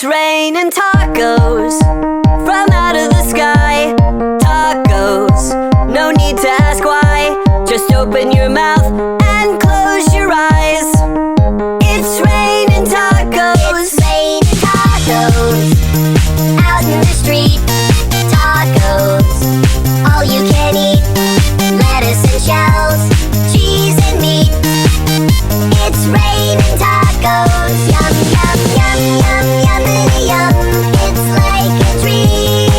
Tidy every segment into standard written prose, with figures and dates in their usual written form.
It's raining tacos from out of the sky. Tacos, no need to ask why. Just open your mouth and close your eyes. It's raining tacos. It's raining tacos out in the street. Tacos, all you can eat. Lettuce and shells, cheese and meat. It's raining tacos. Yum, yum, yum, yum, yummity yum. It's like a dream.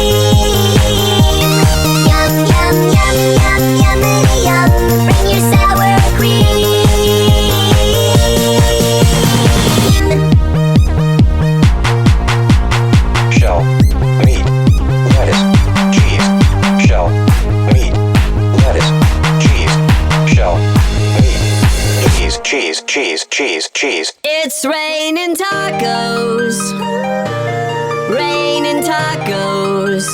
Yum, yum, yum, yum, yummity yum. Bring your sour cream. Shell, meat, lettuce, cheese. Shell, meat, lettuce, cheese. Shell, meat, cheese, cheese, cheese, cheese. It's raining tacos. Raining tacos.